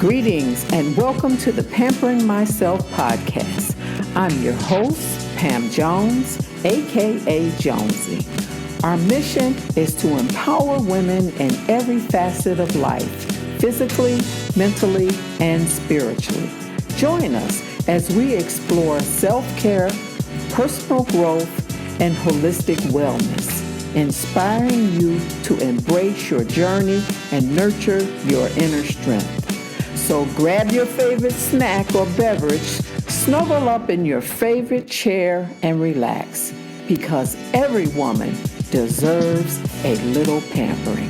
Greetings and welcome to the Pampering Myself podcast. I'm your host, Pam Jones, aka Jonesy. Our mission is to empower women in every facet of life, physically, mentally, and spiritually. Join us as we explore self-care, personal growth, and holistic wellness, inspiring you to embrace your journey and nurture your inner strength. So grab your favorite snack or beverage, snuggle up in your favorite chair, and relax, because every woman deserves a little pampering.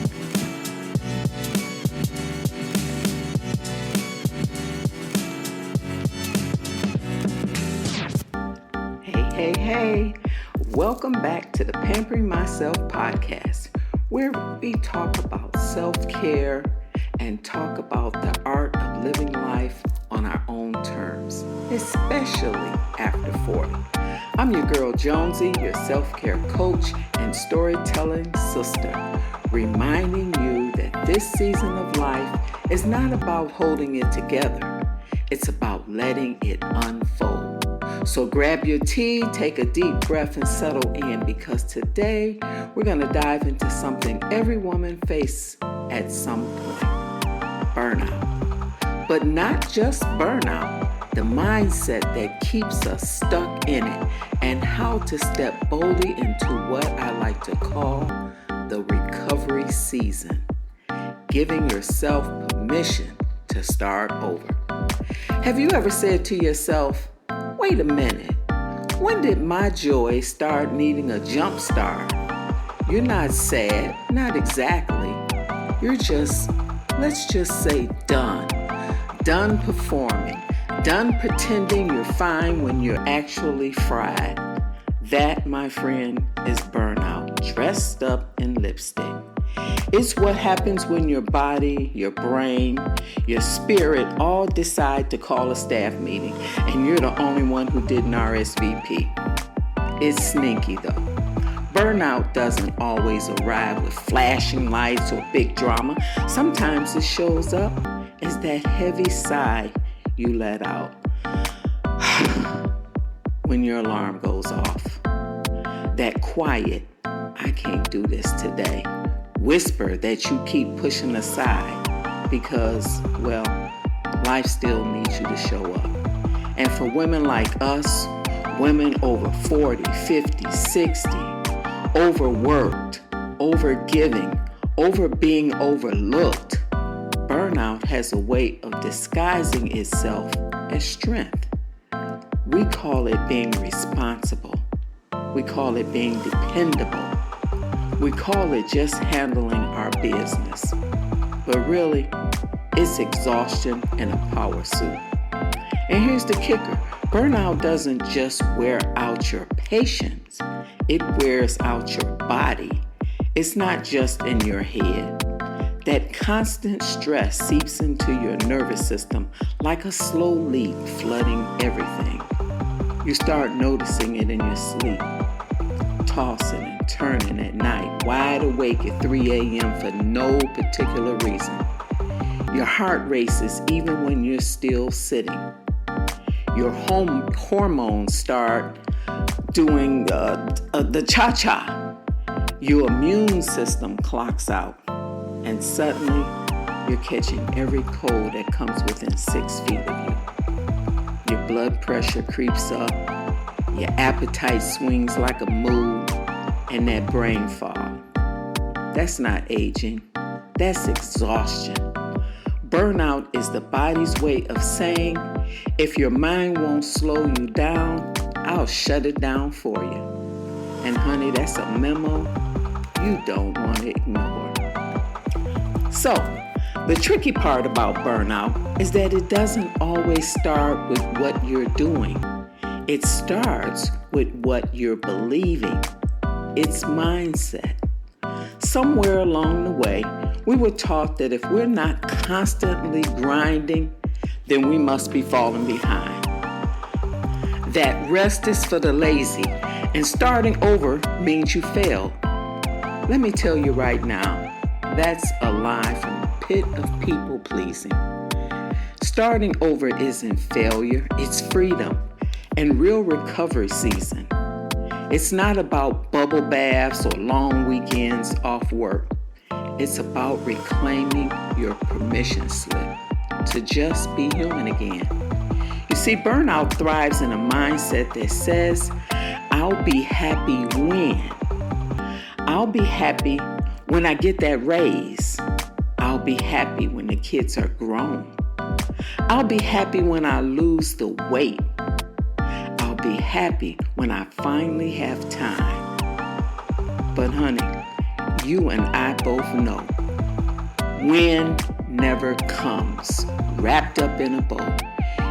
Hey. Welcome back to the Pampering Myself podcast, where we talk about self-care and talk about the art of living life on our own terms, especially after 40. I'm your girl Jonesy, your self-care coach and storytelling sister, reminding you that this season of life is not about holding it together. It's about letting it unfold. So grab your tea, take a deep breath, and settle in, because today we're going to dive into something every woman faces at some point: burnout. But not just burnout, the mindset that keeps us stuck in it, and how to step boldly into what I like to call the recovery season, giving yourself permission to start over. Have you ever said to yourself, wait a minute, when did my joy start needing a jump start? You're not sad, not exactly. You're just, let's just say, done. Done performing. Done pretending you're fine when you're actually fried. That, my friend, is burnout, dressed up in lipstick. It's what happens when your body, your brain, your spirit all decide to call a staff meeting and you're the only one who didn't RSVP. It's sneaky though. Burnout doesn't always arrive with flashing lights or big drama. Sometimes it shows up as that heavy sigh you let out when your alarm goes off. That quiet, I can't do this today, whisper that you keep pushing aside because, well, life still needs you to show up. And for women like us, women over 40, 50, 60, overworked, overgiving, over being overlooked, burnout has a way of disguising itself as strength. We call it being responsible. We call it being dependable. We call it just handling our business. But really, it's exhaustion in a power suit. And here's the kicker. Burnout doesn't just wear out your patience. It wears out your body. It's not just in your head. That constant stress seeps into your nervous system like a slow leak flooding everything. You start noticing it in your sleep, tossing and turning at night, wide awake at 3 a.m. for no particular reason. Your heart races even when you're still sitting. Your hormones start doing the cha-cha. Your immune system clocks out, and suddenly you're catching every cold that comes within 6 feet of you. Your blood pressure creeps up, your appetite swings like a mood, and that brain fog. That's not aging, that's exhaustion. Burnout is the body's way of saying, if your mind won't slow you down, I'll shut it down for you. And honey, that's a memo you don't want to ignore. So, the tricky part about burnout is that it doesn't always start with what you're doing. It starts with what you're believing. It's mindset. Somewhere along the way, we were taught that if we're not constantly grinding, then we must be falling behind. That rest is for the lazy, and starting over means you failed. Let me tell you right now, that's a lie from the pit of people pleasing. Starting over isn't failure, it's freedom and real recovery season. It's not about bubble baths or long weekends off work. It's about reclaiming your permission slip to just be human again. You see, burnout thrives in a mindset that says, I'll be happy when. I'll be happy when I get that raise. I'll be happy when the kids are grown. I'll be happy when I lose the weight. I'll be happy when I finally have time. But honey, you and I both know when never comes wrapped up in a bow.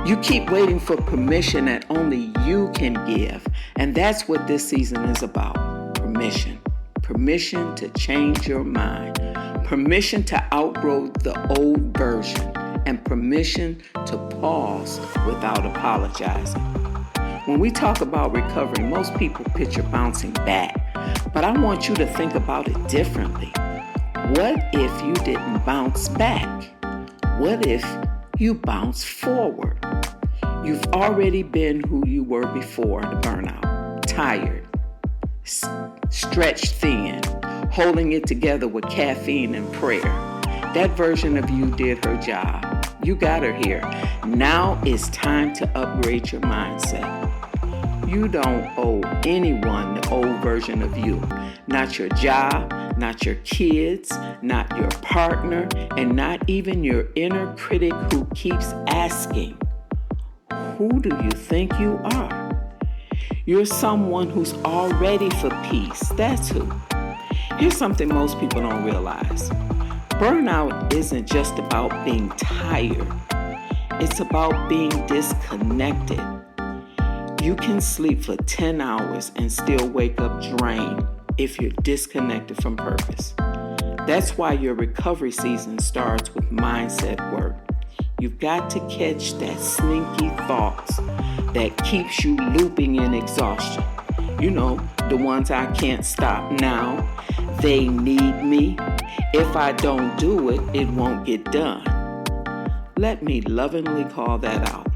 You keep waiting for permission that only you can give. And that's what this season is about. Permission. Permission to change your mind. Permission to outgrow the old version. And permission to pause without apologizing. When we talk about recovery, most people picture bouncing back. But I want you to think about it differently. What if you didn't bounce back? What if you bounce forward? You've already been who you were before the burnout. Tired, stretched thin, holding it together with caffeine and prayer. That version of you did her job. You got her here. Now it's time to upgrade your mindset. You don't owe anyone the old version of you. Not your job, not your kids, not your partner, and not even your inner critic who keeps asking, who do you think you are? You're someone who's all ready for peace. That's who. Here's something most people don't realize. Burnout isn't just about being tired. It's about being disconnected. You can sleep for 10 hours and still wake up drained if you're disconnected from purpose. That's why your recovery season starts with mindset work. You've got to catch that sneaky thoughts that keeps you looping in exhaustion. You know, the ones I can't stop now. They need me. If I don't do it, it won't get done. Let me lovingly call that out.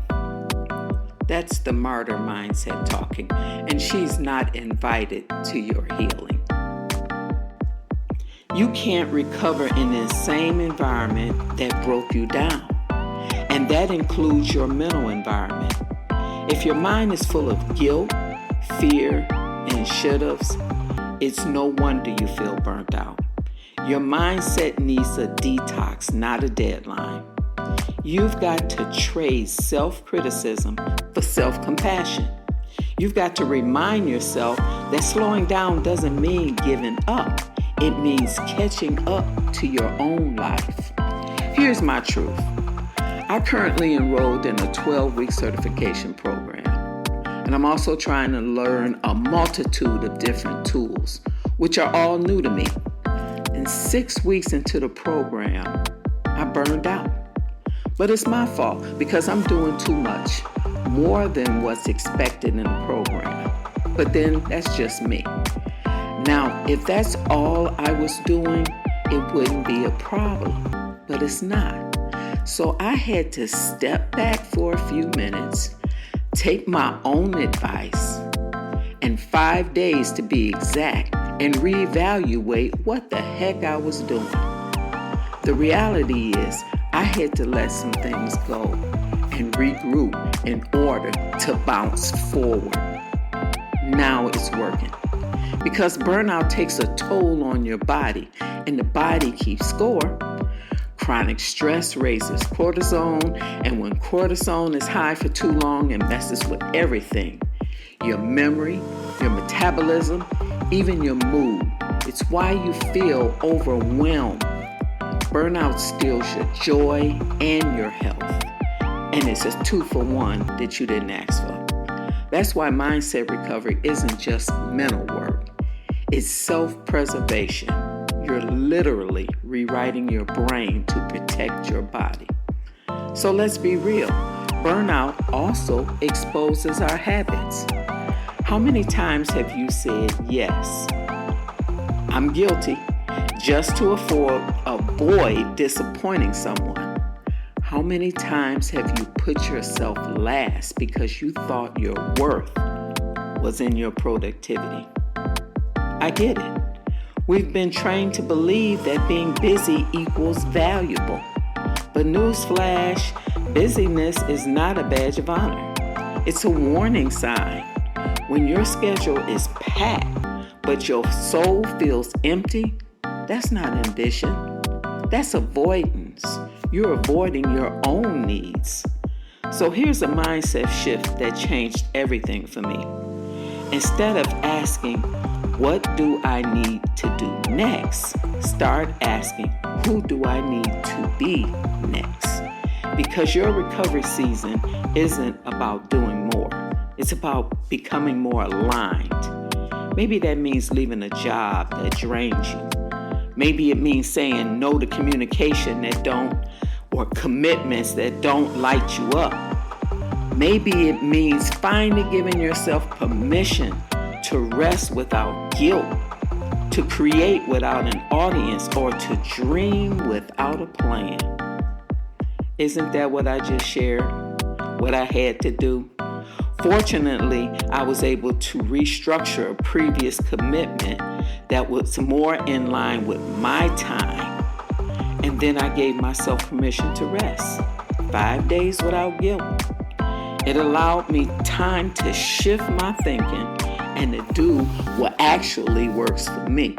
That's the martyr mindset talking, and she's not invited to your healing. You can't recover in the same environment that broke you down, and that includes your mental environment. If your mind is full of guilt, fear, and should-haves, it's no wonder you feel burnt out. Your mindset needs a detox, not a deadline. You've got to trade self-criticism for self-compassion. You've got to remind yourself that slowing down doesn't mean giving up. It means catching up to your own life. Here's my truth. I currently enrolled in a 12-week certification program, and I'm also trying to learn a multitude of different tools, which are all new to me. And 6 weeks into the program, I burned out. But it's my fault because I'm doing too much, more than what's expected in the program. But then that's just me. Now, if that's all I was doing, it wouldn't be a problem, but it's not. So I had to step back for a few minutes, take my own advice, and 5 days to be exact, and reevaluate what the heck I was doing. The reality is, I had to let some things go and regroup in order to bounce forward. Now it's working. Because burnout takes a toll on your body, and the body keeps score. Chronic stress raises cortisol, and when cortisol is high for too long, it messes with everything. Your memory, your metabolism, even your mood. It's why you feel overwhelmed. Burnout steals your joy and your health. And it's a 2-for-1 that you didn't ask for. That's why mindset recovery isn't just mental work. It's self-preservation. You're literally rewriting your brain to protect your body. So let's be real. Burnout also exposes our habits. How many times have you said yes? I'm guilty. Just to avoid disappointing someone. How many times have you put yourself last because you thought your worth was in your productivity? I get it. We've been trained to believe that being busy equals valuable. But newsflash, busyness is not a badge of honor. It's a warning sign. When your schedule is packed, but your soul feels empty, that's not ambition. That's avoidance. You're avoiding your own needs. So here's a mindset shift that changed everything for me. Instead of asking, what do I need to do next? Start asking, who do I need to be next? Because your recovery season isn't about doing more. It's about becoming more aligned. Maybe that means leaving a job that drains you. Maybe it means saying no to communication or commitments that don't light you up. Maybe it means finally giving yourself permission to rest without guilt, to create without an audience, or to dream without a plan. Isn't that what I just shared? What I had to do? Fortunately, I was able to restructure a previous commitment that was more in line with my time. And then I gave myself permission to rest. 5 days without guilt. It allowed me time to shift my thinking and to do what actually works for me.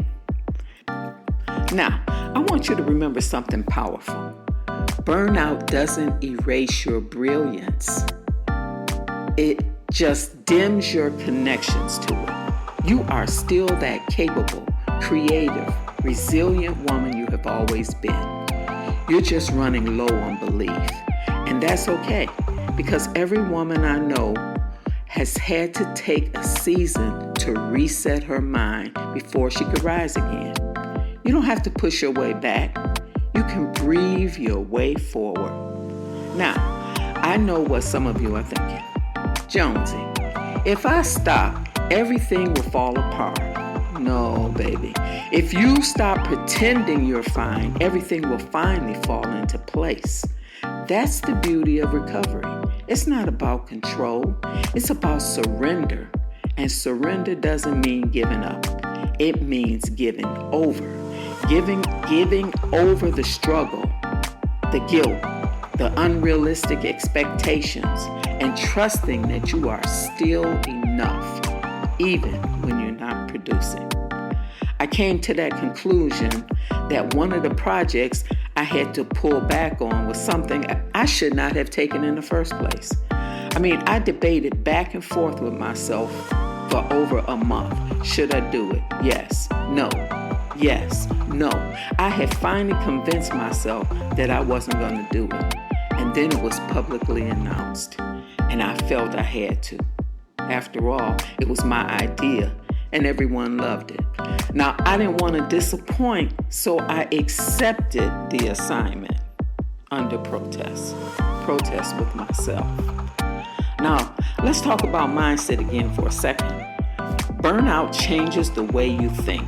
Now, I want you to remember something powerful. Burnout doesn't erase your brilliance. It just dims your connections to it. You are still that capable, creative, resilient woman you have always been. You're just running low on belief. And that's okay, because every woman I know has had to take a season to reset her mind before she could rise again. You don't have to push your way back. You can breathe your way forward. Now, I know what some of you are thinking. Jonesy, if I stop, everything will fall apart. No, baby. If you stop pretending you're fine, everything will finally fall into place. That's the beauty of recovery. It's not about control. It's about surrender. And surrender doesn't mean giving up. It means giving over. Giving over the struggle, the guilt, the unrealistic expectations, and trusting that you are still enough, even when you're not producing. I came to that conclusion that one of the projects I had to pull back on was something I should not have taken in the first place. I debated back and forth with myself for over a month. Should I do it? Yes. No. Yes. No. I had finally convinced myself that I wasn't going to do it. And then it was publicly announced. And I felt I had to. After all, it was my idea. And everyone loved it. Now, I didn't want to disappoint, so I accepted the assignment under protest with myself. Now, let's talk about mindset again for a second. Burnout changes the way you think.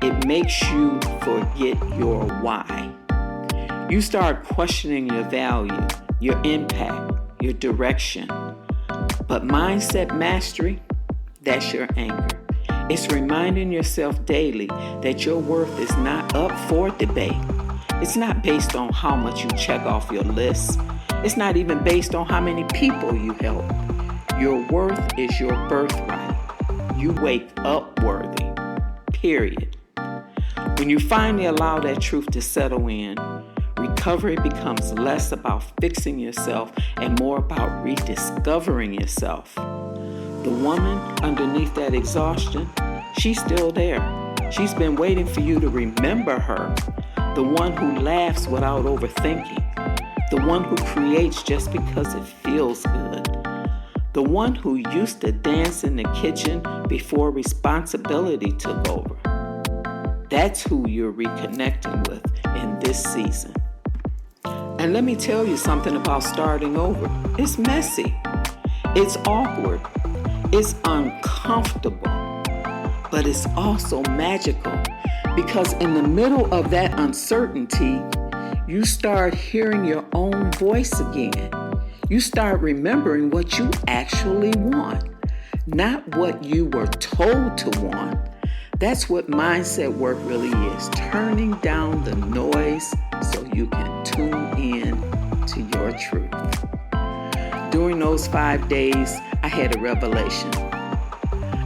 It makes you forget your why. You start questioning your value, your impact, your direction. But mindset mastery, that's your anchor. It's reminding yourself daily that your worth is not up for debate. It's not based on how much you check off your list. It's not even based on how many people you help. Your worth is your birthright. You wake up worthy, period. When you finally allow that truth to settle in, recovery becomes less about fixing yourself and more about rediscovering yourself. The woman underneath that exhaustion, she's still there. She's been waiting for you to remember her. The one who laughs without overthinking. The one who creates just because it feels good. The one who used to dance in the kitchen before responsibility took over. That's who you're reconnecting with in this season. And let me tell you something about starting over. It's messy. It's awkward. It's uncomfortable, but it's also magical because in the middle of that uncertainty, You start hearing your own voice again. You start remembering what you actually want, not what you were told to want. That's what mindset work really is, turning down the noise so you can tune in to your truth. During those 5 days, I had a revelation.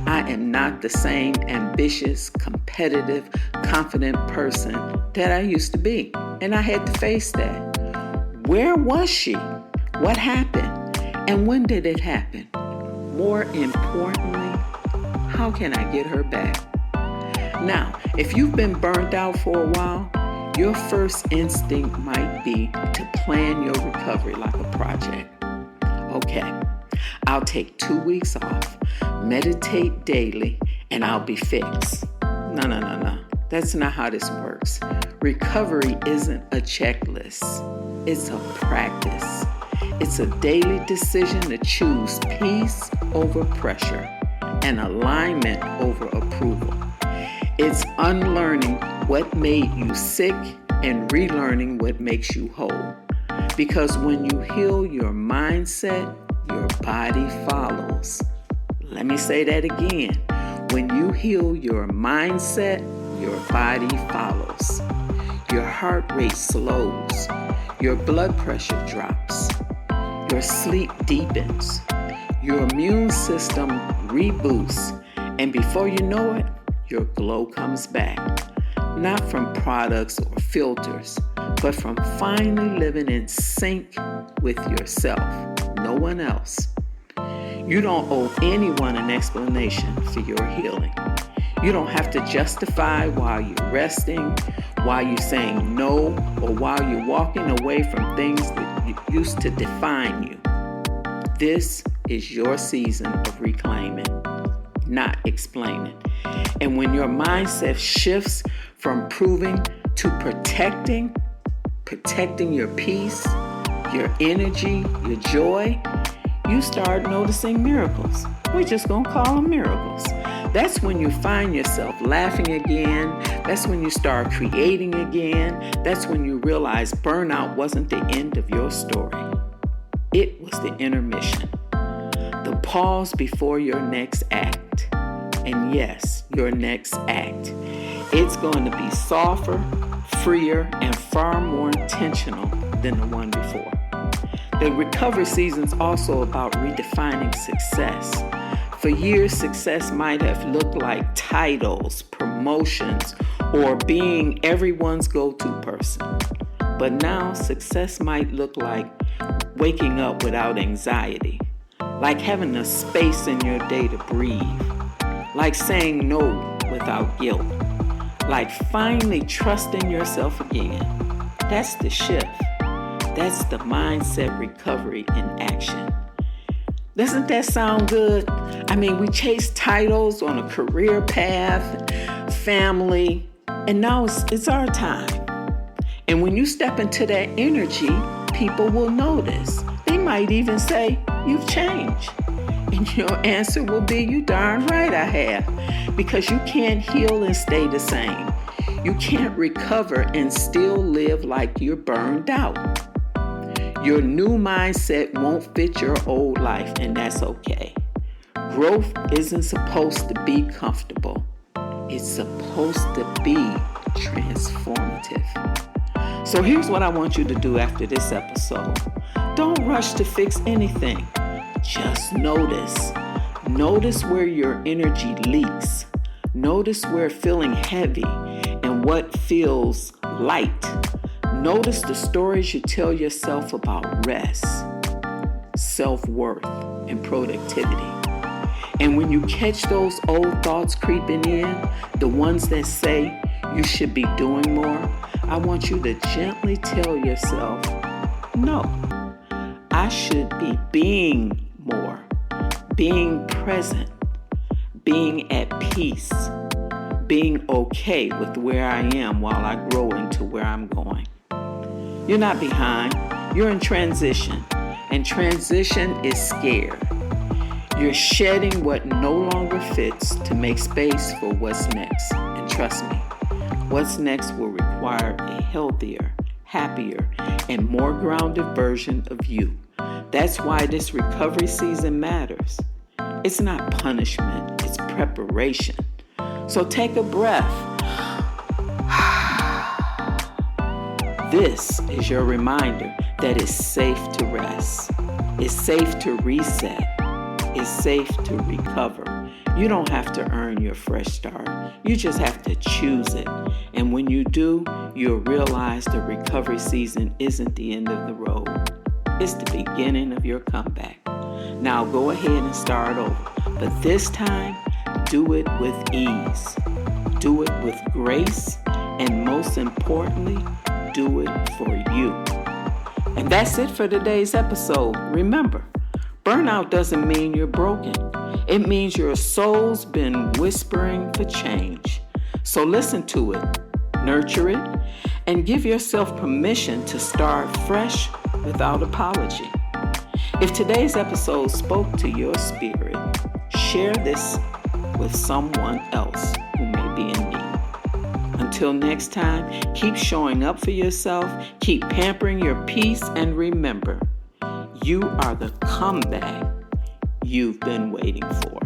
I am not the same ambitious, competitive, confident person that I used to be, and I had to face that. Where was she? What happened? And when did it happen? More importantly, how can I get her back? Now, if you've been burnt out for a while, your first instinct might be to plan your recovery like a project. Okay, I'll take 2 weeks off, meditate daily, and I'll be fixed. No. That's not how this works. Recovery isn't a checklist. It's a practice. It's a daily decision to choose peace over pressure and alignment over approval. It's unlearning what made you sick and relearning what makes you whole. Because when you heal your mindset, your body follows. Let me say that again. When you heal your mindset, your body follows. Your heart rate slows. Your blood pressure drops. Your sleep deepens. Your immune system reboosts. And before you know it, your glow comes back. Not from products or filters, but from finally living in sync with yourself, no one else. You don't owe anyone an explanation for your healing. You don't have to justify while you're resting, while you're saying no, or while you're walking away from things that used to define you. This is your season of reclaiming, not explaining. And when your mindset shifts from proving to protecting your peace, your energy, your joy, you start noticing miracles. We're just going to call them miracles. That's when you find yourself laughing again. That's when you start creating again. That's when you realize burnout wasn't the end of your story. It was the intermission. The pause before your next act. And yes, your next act. It's going to be softer, freer, and far more intentional than the one before. The recovery season is also about redefining success. For years, success might have looked like titles, promotions, or being everyone's go-to person. But now, success might look like waking up without anxiety, like having a space in your day to breathe, like saying no without guilt, like finally trusting yourself again. That's the shift. That's the mindset recovery in action. Doesn't that sound good? I mean, we chase titles on a career path, family, and now it's our time. And when you step into that energy, people will notice. They might even say, "You've changed." And your answer will be, "You darn right I have." Because you can't heal and stay the same. You can't recover and still live like you're burned out. Your new mindset won't fit your old life, and that's okay. Growth isn't supposed to be comfortable. It's supposed to be transformative. So here's what I want you to do after this episode. Don't rush to fix anything. Just notice. Notice where your energy leaks. Notice where feeling heavy and what feels light. Notice the stories you tell yourself about rest, self-worth, and productivity. And when you catch those old thoughts creeping in, the ones that say you should be doing more, I want you to gently tell yourself, no, I should be being more, being present, being at peace, being okay with where I am while I grow into where I'm going. You're not behind, you're in transition, and transition is scared. You're shedding what no longer fits to make space for what's next. And trust me, what's next will require a healthier happier, and more grounded version of you. That's why this recovery season matters. It's not punishment, it's preparation. So take a breath. This is your reminder that it's safe to rest. It's safe to reset. It's safe to recover. You don't have to earn your fresh start. You just have to choose it. And when you do, you'll realize the recovery season isn't the end of the road. It's the beginning of your comeback. Now go ahead and start over. But this time, do it with ease. Do it with grace. And most importantly, do it for you. And that's it for today's episode. Remember, burnout doesn't mean you're broken. It means your soul's been whispering for change. So listen to it, nurture it, and give yourself permission to start fresh without apology. If today's episode spoke to your spirit, share this with someone else who may be in need. Until next time, keep showing up for yourself, keep pampering your peace, and remember, you are the comeback you've been waiting for.